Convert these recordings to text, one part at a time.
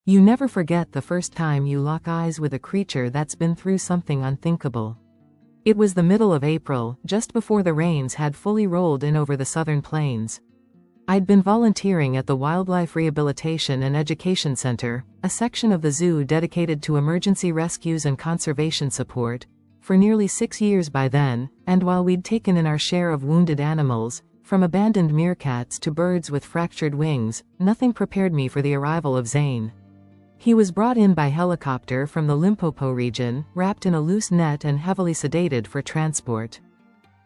You never forget the first time you lock eyes with a creature that's been through something unthinkable. It was the middle of April, just before the rains had fully rolled in over the southern plains. I'd been volunteering at the Wildlife Rehabilitation and Education Center, a section of the zoo dedicated to emergency rescues and conservation support, for nearly 6 years by then, and while we'd taken in our share of wounded animals, from abandoned meerkats to birds with fractured wings, nothing prepared me for the arrival of Zane. He was brought in by helicopter from the Limpopo region, wrapped in a loose net and heavily sedated for transport.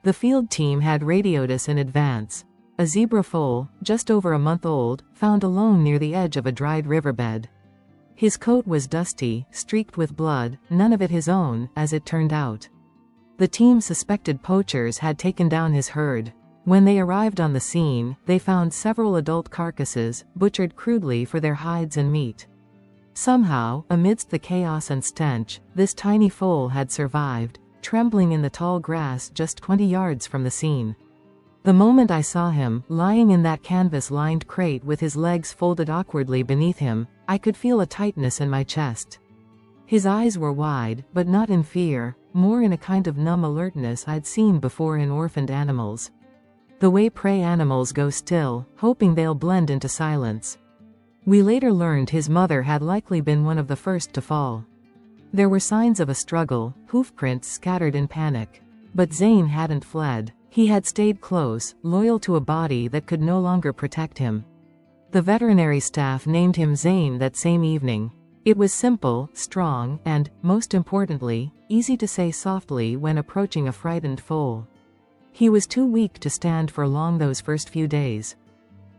The field team had radioed us in advance. A zebra foal, just over a month old, found alone near the edge of a dried riverbed. His coat was dusty, streaked with blood, none of it his own, as it turned out. The team suspected poachers had taken down his herd. When they arrived on the scene, they found several adult carcasses, butchered crudely for their hides and meat. Somehow, amidst the chaos and stench, this tiny foal had survived, trembling in the tall grass just 20 yards from the scene. The moment I saw him, lying in that canvas-lined crate with his legs folded awkwardly beneath him, I could feel a tightness in my chest. His eyes were wide, but not in fear, more in a kind of numb alertness I'd seen before in orphaned animals. The way prey animals go still, hoping they'll blend into silence. We later learned his mother had likely been one of the first to fall. There were signs of a struggle, hoofprints scattered in panic. But Zane hadn't fled. He had stayed close, loyal to a body that could no longer protect him. The veterinary staff named him Zane that same evening. It was simple, strong, and, most importantly, easy to say softly when approaching a frightened foal. He was too weak to stand for long those first few days.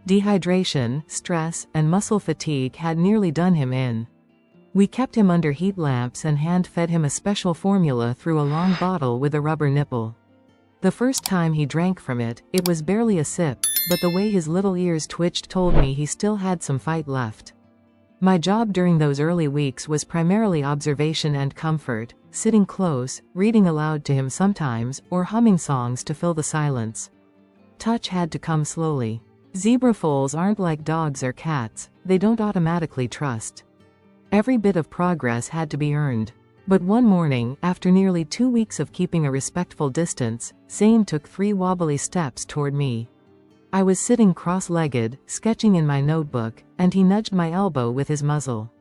Dehydration, stress, and muscle fatigue had nearly done him in. We kept him under heat lamps and hand-fed him a special formula through a long bottle with a rubber nipple. The first time he drank from it, it was barely a sip, but the way his little ears twitched told me he still had some fight left. My job during those early weeks was primarily observation and comfort, sitting close, reading aloud to him sometimes, or humming songs to fill the silence. Touch had to come slowly. Zebra foals aren't like dogs or cats, they don't automatically trust. Every bit of progress had to be earned. But one morning, after nearly 2 weeks of keeping a respectful distance, Zane took 3 wobbly steps toward me. I was sitting cross-legged, sketching in my notebook, and he nudged my elbow with his muzzle.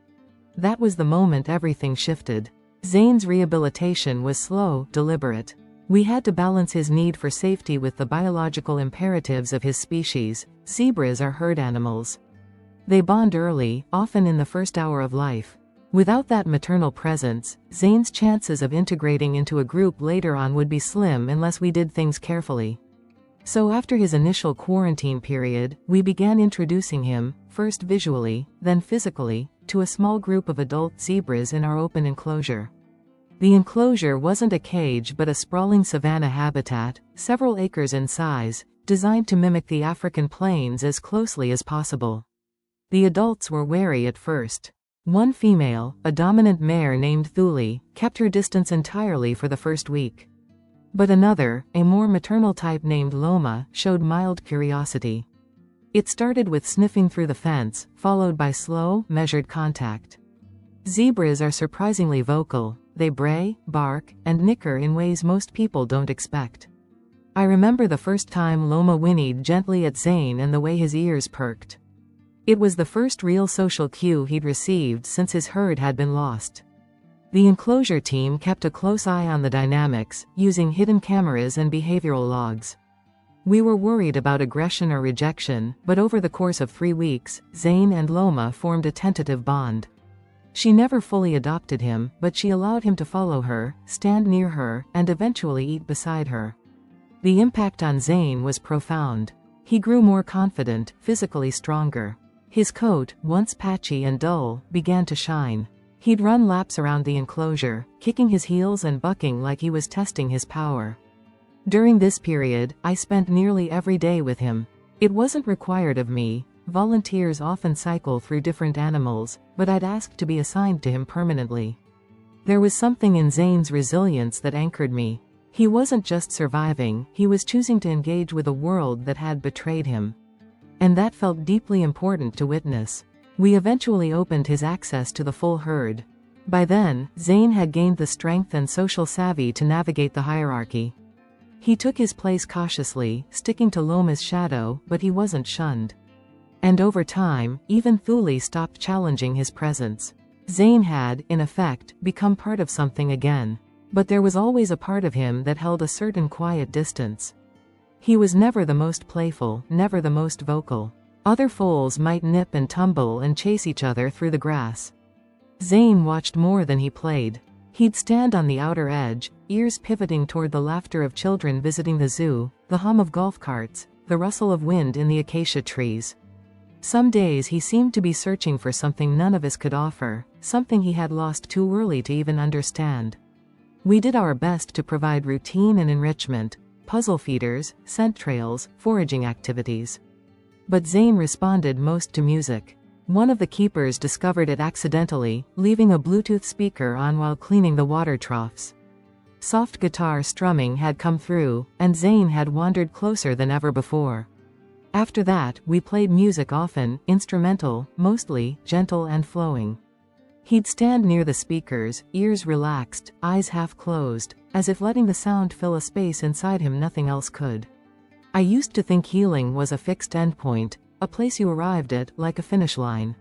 That was the moment everything shifted. Zane's rehabilitation was slow, deliberate. We had to balance his need for safety with the biological imperatives of his species. Zebras are herd animals. They bond early, often in the first hour of life. Without that maternal presence, Zane's chances of integrating into a group later on would be slim unless we did things carefully. So after his initial quarantine period, we began introducing him, first visually, then physically, to a small group of adult zebras in our open enclosure. The enclosure wasn't a cage but a sprawling savanna habitat, several acres in size, designed to mimic the African plains as closely as possible. The adults were wary at first. One female, a dominant mare named Thule, kept her distance entirely for the first week. But another, a more maternal type named Loma, showed mild curiosity. It started with sniffing through the fence, followed by slow, measured contact. Zebras are surprisingly vocal. They bray, bark, and nicker in ways most people don't expect. I remember the first time Loma whinnied gently at Zane and the way his ears perked. It was the first real social cue he'd received since his herd had been lost. The enclosure team kept a close eye on the dynamics, using hidden cameras and behavioral logs. We were worried about aggression or rejection, but over the course of 3 weeks, Zane and Loma formed a tentative bond. She never fully adopted him, but she allowed him to follow her, stand near her, and eventually eat beside her. The impact on Zane was profound. He grew more confident, physically stronger. His coat, once patchy and dull, began to shine. He'd run laps around the enclosure, kicking his heels and bucking like he was testing his power. During this period, I spent nearly every day with him. It wasn't required of me. Volunteers often cycle through different animals, but I'd asked to be assigned to him permanently. There was something in Zane's resilience that anchored me. He wasn't just surviving, he was choosing to engage with a world that had betrayed him. And that felt deeply important to witness. We eventually opened his access to the full herd. By then, Zane had gained the strength and social savvy to navigate the hierarchy. He took his place cautiously, sticking to Loma's shadow, but he wasn't shunned. And over time, even Thule stopped challenging his presence. Zane had, in effect, become part of something again. But there was always a part of him that held a certain quiet distance. He was never the most playful, never the most vocal. Other foals might nip and tumble and chase each other through the grass. Zane watched more than he played. He'd stand on the outer edge, ears pivoting toward the laughter of children visiting the zoo, the hum of golf carts, the rustle of wind in the acacia trees. Some days he seemed to be searching for something none of us could offer, something he had lost too early to even understand. We did our best to provide routine and enrichment, puzzle feeders, scent trails, foraging activities. But Zane responded most to music. One of the keepers discovered it accidentally, leaving a Bluetooth speaker on while cleaning the water troughs. Soft guitar strumming had come through, and Zane had wandered closer than ever before. After that, we played music often, instrumental, mostly, gentle and flowing. He'd stand near the speakers, ears relaxed, eyes half closed, as if letting the sound fill a space inside him nothing else could. I used to think healing was a fixed endpoint, a place you arrived at, like a finish line.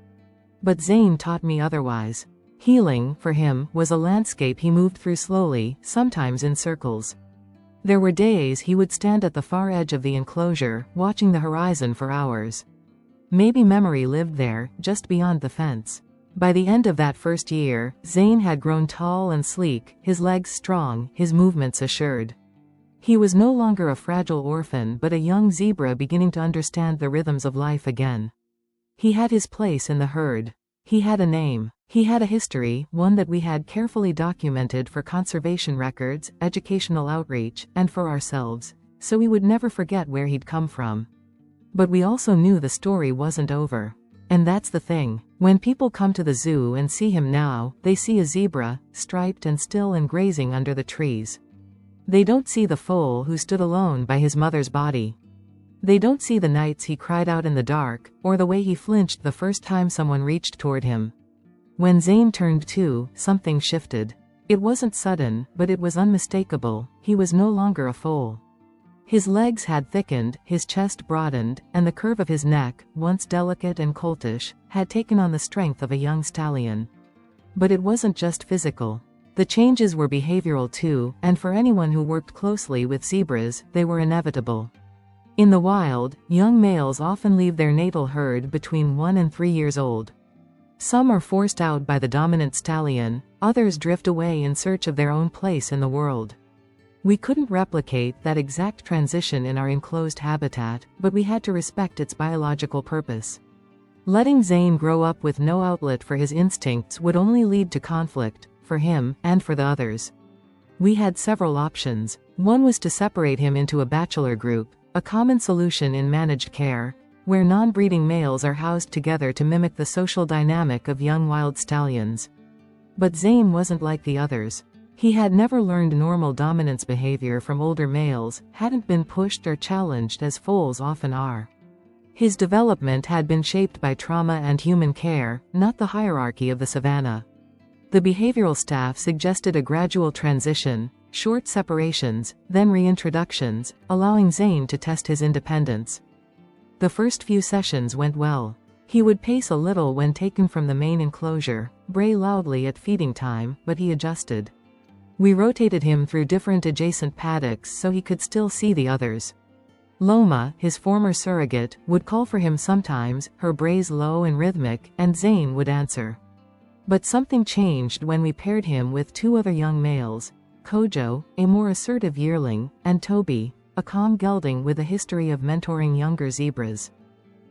But Zane taught me otherwise. Healing, for him, was a landscape he moved through slowly, sometimes in circles. There were days he would stand at the far edge of the enclosure, watching the horizon for hours. Maybe memory lived there, just beyond the fence. By the end of that first year, Zane had grown tall and sleek, his legs strong, his movements assured. He was no longer a fragile orphan but a young zebra beginning to understand the rhythms of life again. He had his place in the herd. He had a name. He had a history, one that we had carefully documented for conservation records, educational outreach, and for ourselves, so we would never forget where he'd come from. But we also knew the story wasn't over. And that's the thing. When people come to the zoo and see him now, they see a zebra, striped and still and grazing under the trees. They don't see the foal who stood alone by his mother's body. They don't see the nights he cried out in the dark, or the way he flinched the first time someone reached toward him. When Zane turned 2, something shifted. It wasn't sudden, but it was unmistakable. He was no longer a foal. His legs had thickened, his chest broadened, and the curve of his neck, once delicate and coltish, had taken on the strength of a young stallion. But it wasn't just physical. The changes were behavioral too, and for anyone who worked closely with zebras, they were inevitable. In the wild, young males often leave their natal herd between 1 and 3 years old. Some are forced out by the dominant stallion, others drift away in search of their own place in the world. We couldn't replicate that exact transition in our enclosed habitat, but we had to respect its biological purpose. Letting Zane grow up with no outlet for his instincts would only lead to conflict, for him, and for the others. We had several options. One was to separate him into a bachelor group, a common solution in managed care, where non-breeding males are housed together to mimic the social dynamic of young wild stallions. But Zane wasn't like the others. He had never learned normal dominance behavior from older males, hadn't been pushed or challenged as foals often are. His development had been shaped by trauma and human care, not the hierarchy of the savanna. The behavioral staff suggested a gradual transition, short separations, then reintroductions, allowing Zane to test his independence. The first few sessions went well. He would pace a little when taken from the main enclosure, bray loudly at feeding time, but he adjusted. We rotated him through different adjacent paddocks so he could still see the others. Loma, his former surrogate, would call for him sometimes, her brays low and rhythmic, and Zane would answer. But something changed when we paired him with 2 other young males, Kojo, a more assertive yearling, and Toby, a calm gelding with a history of mentoring younger zebras.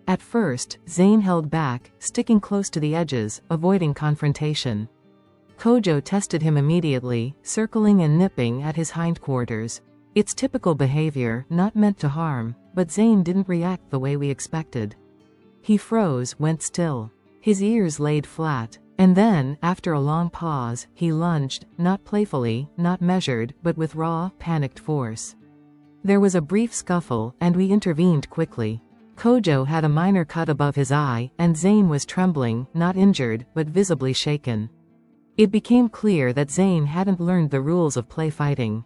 At first, Zane held back, sticking close to the edges, avoiding confrontation. Kojo tested him immediately, circling and nipping at his hindquarters. It's typical behavior, not meant to harm, but Zane didn't react the way we expected. He froze, went still. His ears laid flat. And then, after a long pause, he lunged, not playfully, not measured, but with raw, panicked force. There was a brief scuffle, and we intervened quickly. Kojo had a minor cut above his eye, and Zane was trembling, not injured, but visibly shaken. It became clear that Zane hadn't learned the rules of play fighting.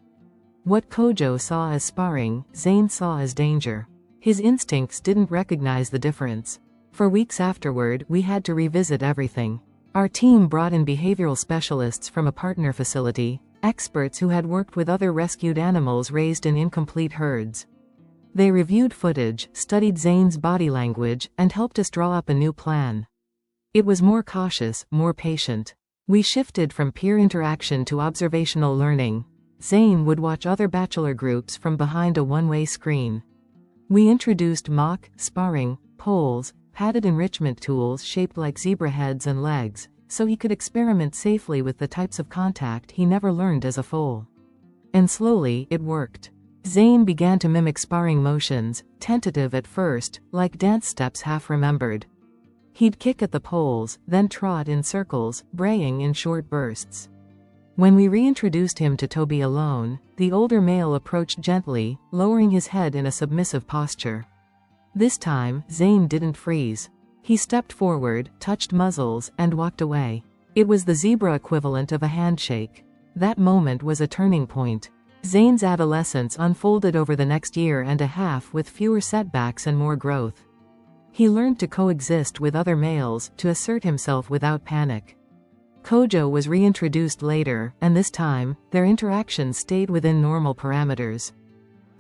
What Kojo saw as sparring, Zane saw as danger. His instincts didn't recognize the difference. For weeks afterward, we had to revisit everything. Our team brought in behavioral specialists from a partner facility, experts who had worked with other rescued animals raised in incomplete herds. They reviewed footage, studied Zane's body language, and helped us draw up a new plan. It was more cautious, more patient. We shifted from peer interaction to observational learning. Zane would watch other bachelor groups from behind a one-way screen. We introduced mock, sparring, poles, padded enrichment tools shaped like zebra heads and legs, so he could experiment safely with the types of contact he never learned as a foal. And slowly, it worked. Zane began to mimic sparring motions, tentative at first, like dance steps half remembered. He'd kick at the poles, then trot in circles, braying in short bursts. When we reintroduced him to Toby alone, the older male approached gently, lowering his head in a submissive posture. This time, Zane didn't freeze. He stepped forward, touched muzzles, and walked away. It was the zebra equivalent of a handshake. That moment was a turning point. Zane's adolescence unfolded over the next year and a half with fewer setbacks and more growth. He learned to coexist with other males, to assert himself without panic. Kojo was reintroduced later, and this time, their interactions stayed within normal parameters.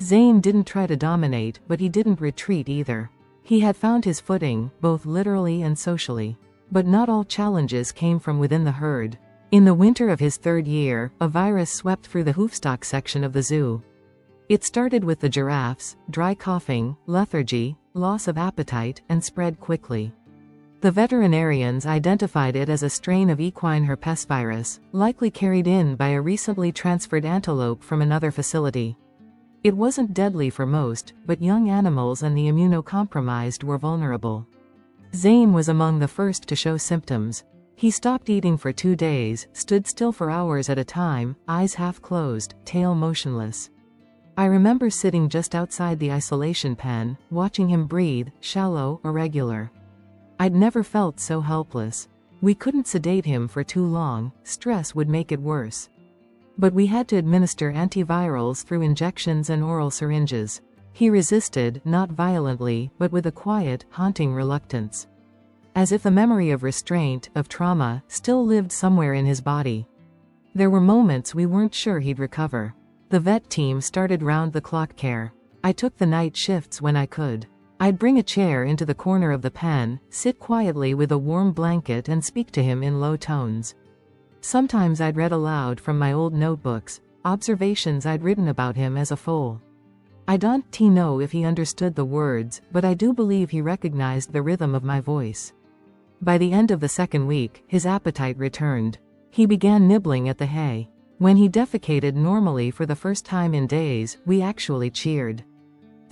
Zane didn't try to dominate, but he didn't retreat either. He had found his footing, both literally and socially. But not all challenges came from within the herd. In the winter of his third year, a virus swept through the hoofstock section of the zoo. It started with the giraffes, dry coughing, lethargy, loss of appetite, and spread quickly. The veterinarians identified it as a strain of equine herpesvirus, likely carried in by a recently transferred antelope from another facility. It wasn't deadly for most, but young animals and the immunocompromised were vulnerable. Zane was among the first to show symptoms. He stopped eating for 2 days, stood still for hours at a time, eyes half closed, tail motionless. I remember sitting just outside the isolation pen, watching him breathe, shallow, irregular. I'd never felt so helpless. We couldn't sedate him for too long, stress would make it worse. But we had to administer antivirals through injections and oral syringes. He resisted, not violently, but with a quiet, haunting reluctance. As if the memory of restraint, of trauma, still lived somewhere in his body. There were moments we weren't sure he'd recover. The vet team started round-the-clock care. I took the night shifts when I could. I'd bring a chair into the corner of the pen, sit quietly with a warm blanket and speak to him in low tones. Sometimes I'd read aloud from my old notebooks, observations I'd written about him as a foal. I don't know if he understood the words, but I do believe he recognized the rhythm of my voice. By the end of the second week, his appetite returned. He began nibbling at the hay. When he defecated normally for the first time in days, we actually cheered.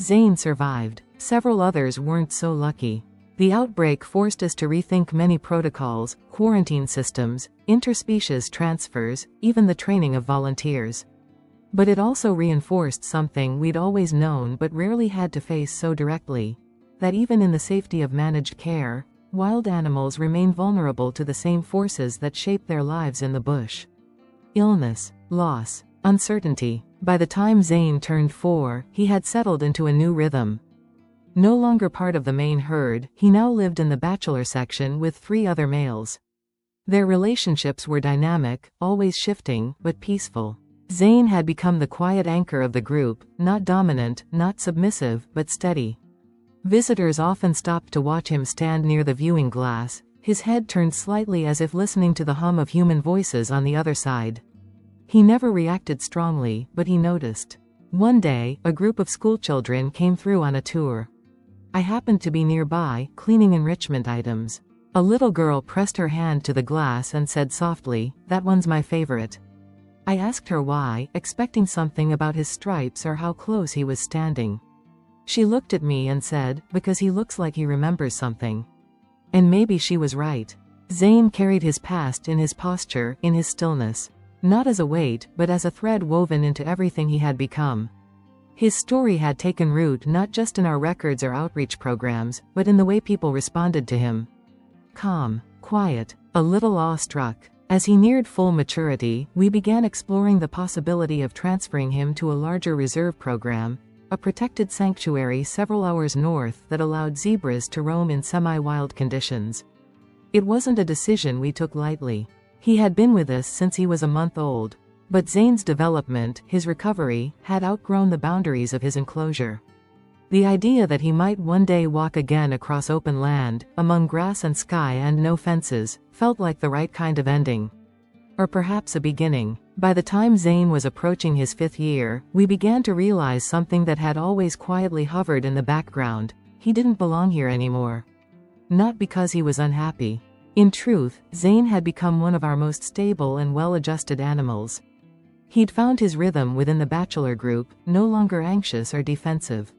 Zane survived. Several others weren't so lucky. The outbreak forced us to rethink many protocols, quarantine systems, interspecies transfers, even the training of volunteers. But it also reinforced something we'd always known but rarely had to face so directly: that even in the safety of managed care, wild animals remain vulnerable to the same forces that shape their lives in the bush. Illness, loss, uncertainty. By the time Zane turned 4, he had settled into a new rhythm. No longer part of the main herd, he now lived in the bachelor section with 3 other males. Their relationships were dynamic, always shifting, but peaceful. Zane had become the quiet anchor of the group, not dominant, not submissive, but steady. Visitors often stopped to watch him stand near the viewing glass, his head turned slightly as if listening to the hum of human voices on the other side. He never reacted strongly, but he noticed. One day, a group of schoolchildren came through on a tour. I happened to be nearby, cleaning enrichment items. A little girl pressed her hand to the glass and said softly, "That one's my favorite." I asked her why, expecting something about his stripes or how close he was standing. She looked at me and said, "Because he looks like he remembers something." And maybe she was right. Zane carried his past in his posture, in his stillness. Not as a weight, but as a thread woven into everything he had become. His story had taken root not just in our records or outreach programs, but in the way people responded to him. Calm, quiet, a little awestruck. As he neared full maturity, we began exploring the possibility of transferring him to a larger reserve program, a protected sanctuary several hours north that allowed zebras to roam in semi-wild conditions. It wasn't a decision we took lightly. He had been with us since he was a month old. But Zane's development, his recovery, had outgrown the boundaries of his enclosure. The idea that he might one day walk again across open land, among grass and sky and no fences, felt like the right kind of ending. Or perhaps a beginning. By the time Zane was approaching his 5th year, we began to realize something that had always quietly hovered in the background: he didn't belong here anymore. Not because he was unhappy. In truth, Zane had become one of our most stable and well-adjusted animals. He'd found his rhythm within the bachelor group, no longer anxious or defensive.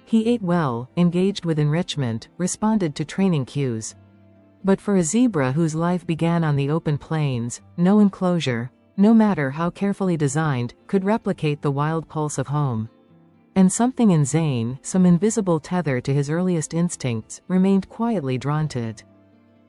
He ate well, engaged with enrichment, responded to training cues. But for a zebra whose life began on the open plains, no enclosure, no matter how carefully designed, could replicate the wild pulse of home. And something in Zane, some invisible tether to his earliest instincts, remained quietly drawn to it.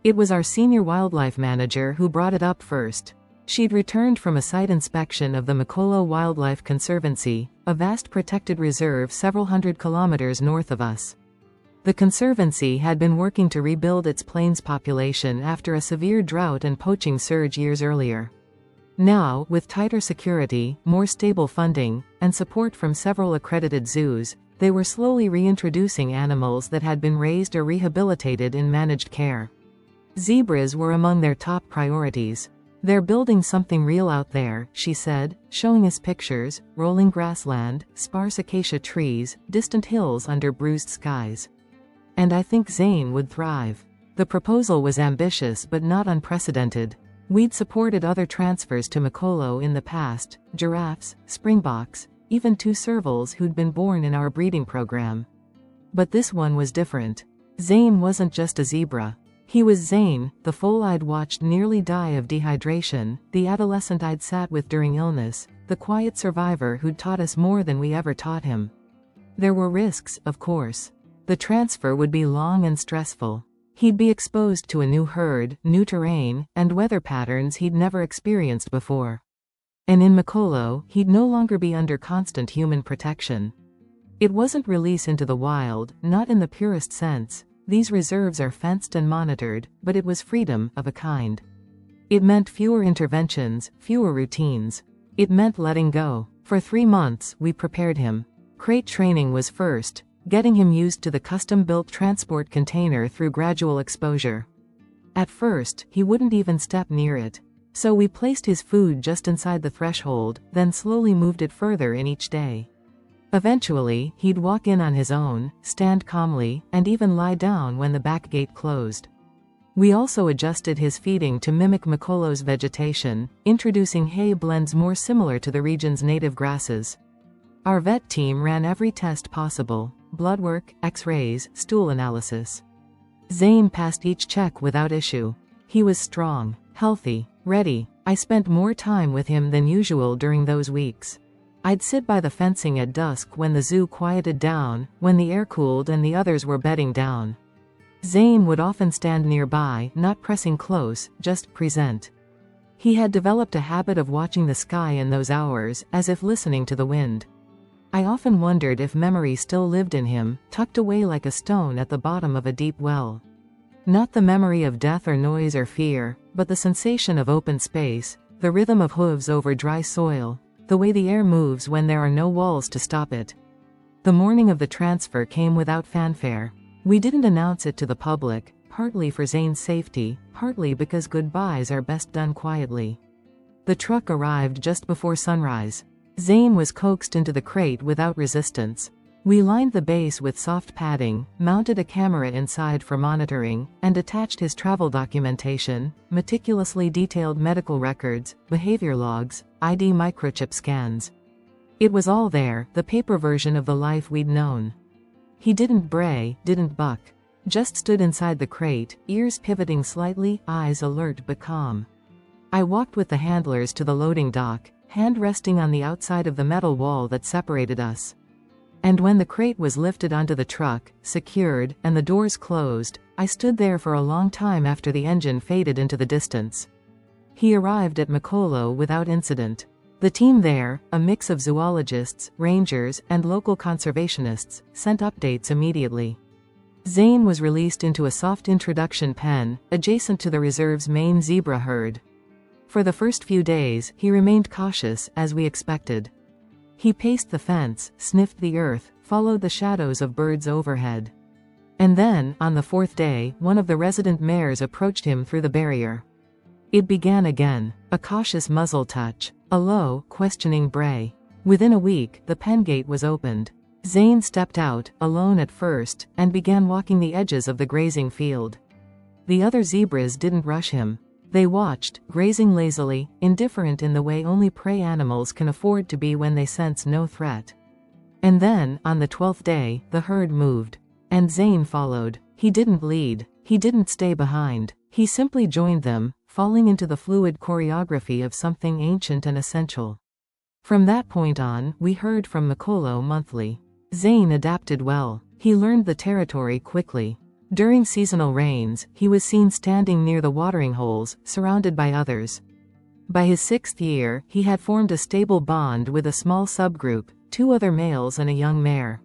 It was our senior wildlife manager who brought it up first. She'd returned from a site inspection of the Makolo Wildlife Conservancy, a vast protected reserve several hundred kilometers north of us. The conservancy had been working to rebuild its plains population after a severe drought and poaching surge years earlier. Now, with tighter security, more stable funding, and support from several accredited zoos, they were slowly reintroducing animals that had been raised or rehabilitated in managed care. Zebras were among their top priorities. "They're building something real out there," she said, showing us pictures: rolling grassland, sparse acacia trees, distant hills under bruised skies. "And I think Zane would thrive." The proposal was ambitious but not unprecedented. We'd supported other transfers to Makolo in the past: giraffes, springboks, even 2 servals who'd been born in our breeding program. But this one was different. Zane wasn't just a zebra. He was Zane, the foal I'd watched nearly die of dehydration, the adolescent I'd sat with during illness, the quiet survivor who'd taught us more than we ever taught him. There were risks, of course. The transfer would be long and stressful. He'd be exposed to a new herd, new terrain, and weather patterns he'd never experienced before. And in Makolo, he'd no longer be under constant human protection. It wasn't release into the wild, not in the purest sense. These reserves are fenced and monitored, but it was freedom, of a kind. It meant fewer interventions, fewer routines. It meant letting go. For 3 months, we prepared him. Crate training was first, getting him used to the custom-built transport container through gradual exposure. At first, he wouldn't even step near it. So we placed his food just inside the threshold, then slowly moved it further in each day. Eventually, he'd walk in on his own, stand calmly, and even lie down when the back gate closed. We also adjusted his feeding to mimic Makolo's vegetation, introducing hay blends more similar to the region's native grasses. Our vet team ran every test possible: blood work, X-rays, stool analysis. Zane passed each check without issue. He was strong, healthy, ready. I spent more time with him than usual during those weeks. I'd sit by the fencing at dusk when the zoo quieted down, when the air cooled and the others were bedding down. Zane would often stand nearby, not pressing close, just present. He had developed a habit of watching the sky in those hours, as if listening to the wind. I often wondered if memory still lived in him, tucked away like a stone at the bottom of a deep well. Not the memory of death or noise or fear, but the sensation of open space, the rhythm of hooves over dry soil, the way the air moves when there are no walls to stop it. The morning of the transfer came without fanfare. We didn't announce it to the public, partly for Zane's safety, partly because goodbyes are best done quietly. The truck arrived just before sunrise. Zane was coaxed into the crate without resistance. We lined the base with soft padding, mounted a camera inside for monitoring, and attached his travel documentation, meticulously detailed medical records, behavior logs, ID microchip scans. It was all there, the paper version of the life we'd known. He didn't bray, didn't buck. Just stood inside the crate, ears pivoting slightly, eyes alert but calm. I walked with the handlers to the loading dock, hand resting on the outside of the metal wall that separated us. And when the crate was lifted onto the truck, secured, and the doors closed, I stood there for a long time after the engine faded into the distance. He arrived at Makolo without incident. The team there, a mix of zoologists, rangers, and local conservationists, sent updates immediately. Zane was released into a soft introduction pen, adjacent to the reserve's main zebra herd. For the first few days, he remained cautious, as we expected. He paced the fence, sniffed the earth, followed the shadows of birds overhead. And then, on the fourth day, one of the resident mares approached him through the barrier. It began again, a cautious muzzle touch, a low, questioning bray. Within a week, the pen gate was opened. Zane stepped out, alone at first, and began walking the edges of the grazing field. The other zebras didn't rush him. They watched, grazing lazily, indifferent in the way only prey animals can afford to be when they sense no threat. And then, on the 12th day, the herd moved. And Zane followed. He didn't lead. He didn't stay behind. He simply joined them, falling into the fluid choreography of something ancient and essential. From that point on, we heard from Makolo monthly. Zane adapted well. He learned the territory quickly. During seasonal rains, he was seen standing near the watering holes, surrounded by others. By his 6th year, he had formed a stable bond with a small subgroup, 2 other males and a young mare.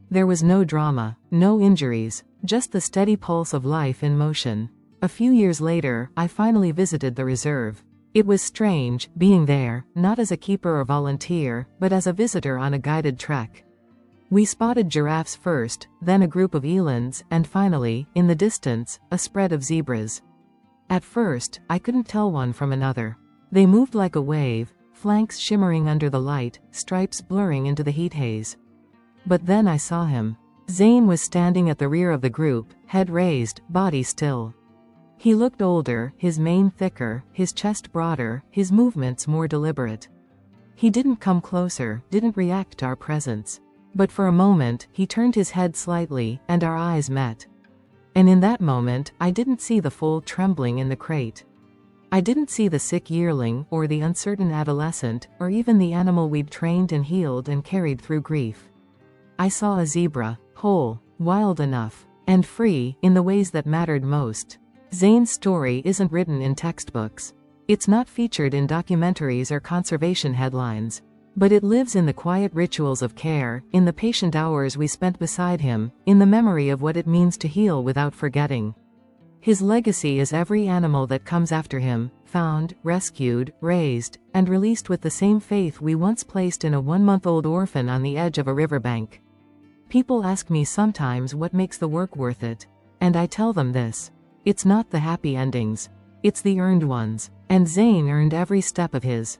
There was no drama, no injuries, just the steady pulse of life in motion. A few years later, I finally visited the reserve. It was strange, being there, not as a keeper or volunteer, but as a visitor on a guided trek. We spotted giraffes first, then a group of elands, and finally, in the distance, a spread of zebras. At first, I couldn't tell one from another. They moved like a wave, flanks shimmering under the light, stripes blurring into the heat haze. But then I saw him. Zane was standing at the rear of the group, head raised, body still. He looked older, his mane thicker, his chest broader, his movements more deliberate. He didn't come closer, didn't react to our presence. But for a moment, he turned his head slightly, and our eyes met. And in that moment, I didn't see the foal trembling in the crate. I didn't see the sick yearling, or the uncertain adolescent, or even the animal we'd trained and healed and carried through grief. I saw a zebra, whole, wild enough, and free, in the ways that mattered most. Zane's story isn't written in textbooks. It's not featured in documentaries or conservation headlines. But it lives in the quiet rituals of care, in the patient hours we spent beside him, in the memory of what it means to heal without forgetting. His legacy is every animal that comes after him, found, rescued, raised, and released with the same faith we once placed in a 1-month-old orphan on the edge of a riverbank. People ask me sometimes what makes the work worth it. And I tell them this. It's not the happy endings. It's the earned ones. And Zane earned every step of his.